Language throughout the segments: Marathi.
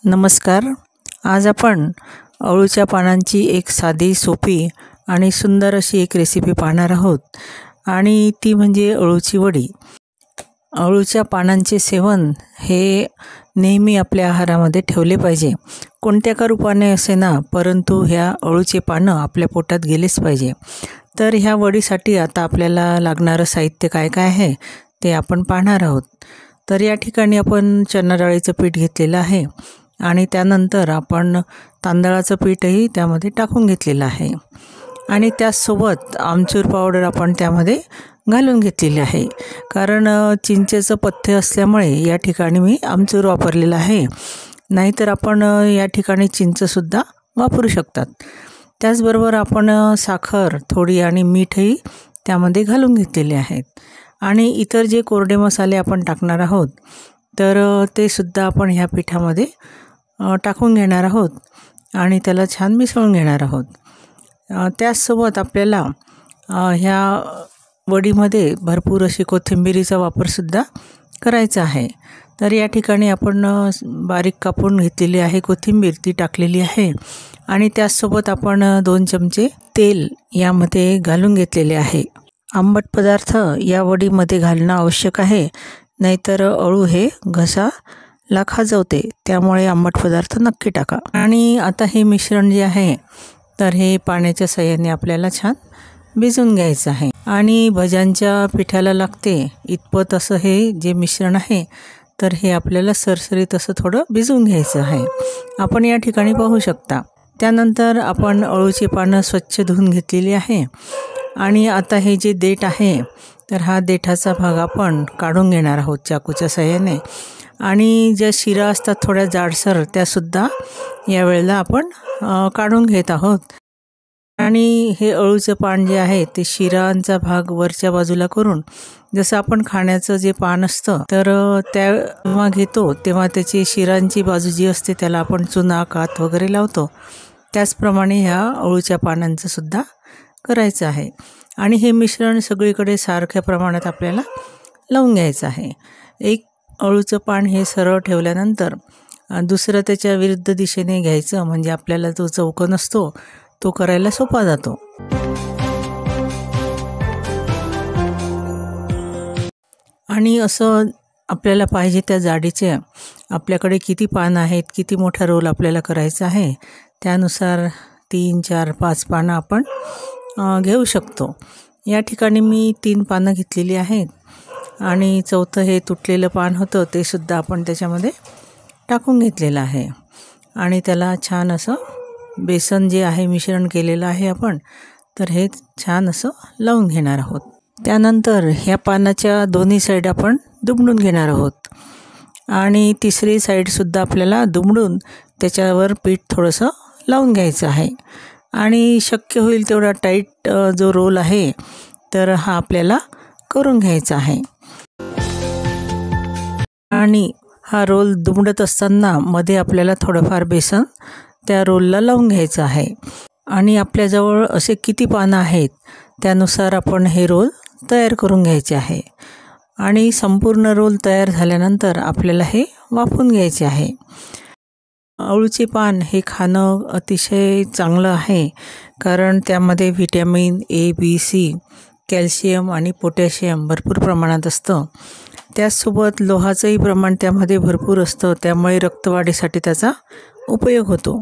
नमस्कार. आज आपण अळूच्या पानांची एक साधी, सोपी आणि सुंदर अशी एक रेसिपी पाहणार आहोत आणि ती म्हणजे अळूची वडी. अळूच्या पानांचे सेवन हे नेहमी आपल्या आहारामध्ये ठेवले पाहिजे. कोणत्या का रूपाने असे ना, परंतु ह्या अळूचे पानं आपल्या पोटात गेलेच पाहिजे. तर ह्या वडीसाठी आता आपल्याला लागणारं साहित्य काय काय आहे ते आपण पाहणार आहोत. तर या ठिकाणी आपण चणा डाळीचं पीठ घेतलेलं आहे आणि त्यानंतर आपण तांदळाचं पीठही त्यामध्ये टाकून घेतलेलं आहे आणि त्याचसोबत आमचूर पावडर आपण त्यामध्ये घालून घेतलेली आहे. कारण चिंचेचं पथ्य असल्यामुळे या ठिकाणी मी आमचूर वापरलेला आहे, नाहीतर आपण या ठिकाणी चिंचसुद्धा वापरू शकतात. त्याचबरोबर आपण साखर थोडी आणि मीठही त्यामध्ये घालून घेतलेले आहेत आणि इतर जे कोरडे मसाले आपण टाकणार आहोत तर ते सुद्धा आपण ह्या पिठामध्ये टाकून घेणार आहोत आणि त्याला छान मिसळून घेणार आहोत. त्याचसोबत आपल्याला ह्या वडीमध्ये भरपूर अशी कोथिंबिरीचा वापरसुद्धा करायचा आहे. तर या ठिकाणी आपण बारीक कापून घेतलेली आहे कोथिंबीर, ती टाकलेली आहे आणि त्याचसोबत आपण 2 चमचे तेल यामध्ये घालून घेतलेले आहे. आंबट पदार्थ या वडीमध्ये घालणं आवश्यक आहे, नाहीतर अळू हे घसाला खाजवते, त्यामुळे आंबट पदार्थ नक्की टाका. आणि आता हे मिश्रण जे आहे तर हे पाण्याच्या साहाय्याने आपल्याला छान भिजवून घ्यायचं आहे आणि भज्यांच्या पिठाला लागते इतपत असं हे जे मिश्रण आहे तर हे आपल्याला सरसरीत असं थोडं भिजवून घ्यायचं आहे. आपण या ठिकाणी पाहू शकता. त्यानंतर आपण अळूची पानं स्वच्छ धुवून घेतलेली आहे आणि आता हे जे देठ आहे तर हा देठाचा भाग आपण काढून घेणार आहोत चाकूच्या साहाय्याने आणि ज्या शिरा असतात थोड्या जाडसर त्यासुद्धा यावेळेला आपण काढून घेत आहोत. आणि हे अळूचं पान जे आहे ते शिरांचा भाग वरच्या बाजूला करून, जसं आपण खाण्याचं जे पान असतं तर तेव्हा घेतो तेव्हा त्याची शिरांची बाजू जी असते त्याला आपण चुना कात वगैरे लावतो, त्याचप्रमाणे ह्या अळूच्या पानांचं सुद्धा करायचं आहे. आणि हे मिश्रण सगळीकडे सारख्या प्रमाणात आपल्याला लावून घ्यायचं आहे. एक अळूचं पान हे सरळ ठेवल्यानंतर दुसरं त्याच्या विरुद्ध दिशेने घ्यायचं, म्हणजे आपल्याला तो चौकोन असतो तो करायला सोपा जातो. आणि असं आपल्याला पाहिजे त्या जाडीचे आपल्याकडे किती पानं आहेत, किती मोठा रोल आपल्याला करायचा आहे त्यानुसार 3, 4, 5 पानं आपण घेऊ शकतो. या ठिकाणी मी 3 पानं घेतलेली आहेत आणि चौथं हे तुटलेलं पान होतं ते सुद्धा आपण त्याच्यामध्ये टाकून घेतलेलं आहे आणि त्याला छान असं बेसन जे आहे मिश्रण केलेलं आहे आपण, तर हे छान असं लावून घेणार आहोत. त्यानंतर ह्या पानाच्या दोन्ही साईड आपण दुमडून घेणार आहोत आणि तिसरी साईडसुद्धा आपल्याला दुमडून त्याच्यावर पीठ थोडंसं लावून घ्यायचं आहे आणि शक्य होईल तेवढा टाईट जो रोल आहे तर हा आपल्याला करून घ्यायचा आहे. आणि हा रोल दुमडत असताना मध्ये आपल्याला थोडंफार बेसन त्या रोलला लावून घ्यायचं आहे आणि आपल्याजवळ असे किती पानं आहेत त्यानुसार आपण हे रोल तयार करून घ्यायचे आहे. आणि संपूर्ण रोल तयार झाल्यानंतर आपल्याला हे वाफवून घ्यायचे आहे. अळूचे पान हे खाणं अतिशय चांगलं आहे, कारण त्यामध्ये vitamin A, B, C, calcium आणि पोटॅशियम भरपूर प्रमाणात असतं. त्याचसोबत लोहाचंही प्रमाण त्यामध्ये भरपूर असतं, त्यामुळे रक्तवाढीसाठी त्याचा उपयोग होतो.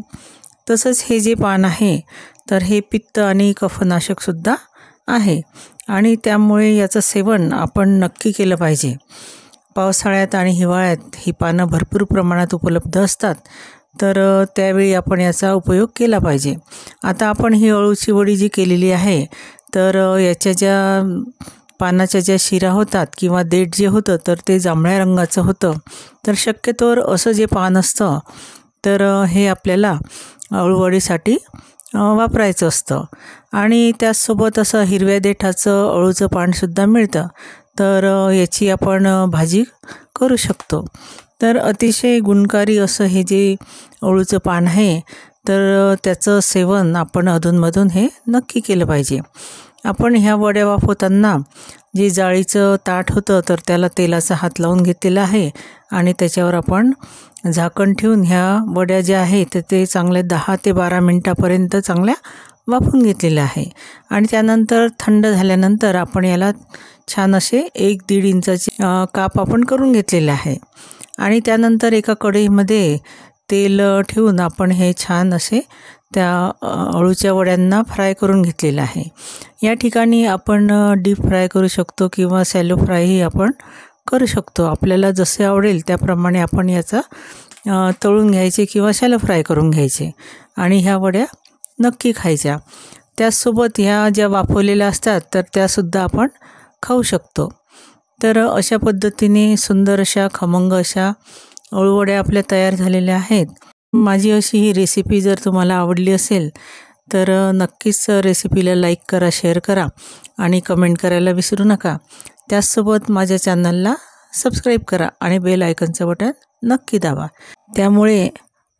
तसंच हे जे पान आहे तर हे पित्त आणि कफनाशकसुद्धा आहे आणि त्यामुळे याचं सेवन आपण नक्की केलं पाहिजे. पावसाळ्यात आणि हिवाळ्यात ही पानं भरपूर प्रमाणात उपलब्ध असतात, तर त्यावेळी आपण याचा उपयोग केला पाहिजे. आता आपण ही अळूची वडी जी केलेली आहे तर याच्या ज्या पानाच्या ज्या शिरा होतात किंवा देठ जे होतं तर ते जांभळ्या रंगाचं होतं. तर शक्यतोवर असं जे पान असतं तर हे आपल्याला अळूवडीसाठी वापरायचं असतं. आणि त्याचसोबत असं हिरव्या देठाचं अळूचं पानसुद्धा मिळतं, तर याची आपण भाजी करू शकतो. तर अतिशय गुणकारी असं हे जे अळूचं पान आहे तर त्याचं सेवन आपण अधूनमधून हे नक्की केलं पाहिजे. आपण ह्या वड्या वाफवताना जे जाळीचं ताट होतं तर त्याला तेलाचा हात लावून घेतलेला आहे आणि त्याच्यावर आपण झाकण ठेवून ह्या वड्या ज्या आहेत ते चांगल्या 10 ते 12 मिनटापर्यंत चांगल्या वाफून घेतलेल्या आहे. आणि त्यानंतर थंड झाल्यानंतर आपण याला छान असे 1-1.5 इंचाचे काप आपण करून घेतलेले आहे. आणि त्यानंतर एका कढईमध्ये तेल ठेवून आपण हे छान असे त्या अळूच्या वड्यांना फ्राय करून घेतलेलं आहे. या ठिकाणी आपण डीप फ्राय करू शकतो किंवा सॅलो फ्रायही आपण करू शकतो. आपल्याला जसे आवडेल त्याप्रमाणे आपण याचा तळून घ्यायचे किंवा सॅलो फ्राय करून घ्यायचे आणि ह्या वड्या नक्की खायच्या. त्याचसोबत ह्या ज्या वाफवलेल्या असतात तर त्यासुद्धा आपण खाऊ शकतो. तर अशा पद्धतीने सुंदर अशा खमंग अशा अळूवड्या आपल्या तयार झालेल्या आहेत. माझी अशी ही रेसिपी जर तुम्हाला आवडली असेल तर नक्कीच रेसिपीला लाईक करा, शेअर करा आणि कमेंट करायला विसरू नका. त्याचसोबत माझ्या चॅनलला सबस्क्राईब करा आणि बेल आयकनचं बटन नक्की दाबा. त्यामुळे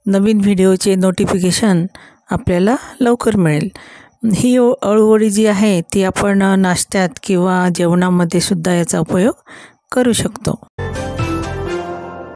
नवीन व्हिडिओचे नोटिफिकेशन आपल्याला लवकर मिळेल. ही अळूवडी जी आहे ती आपण नाश्त्यात किंवा जेवणामध्ये सुद्धा याचा उपयोग करू शकतो.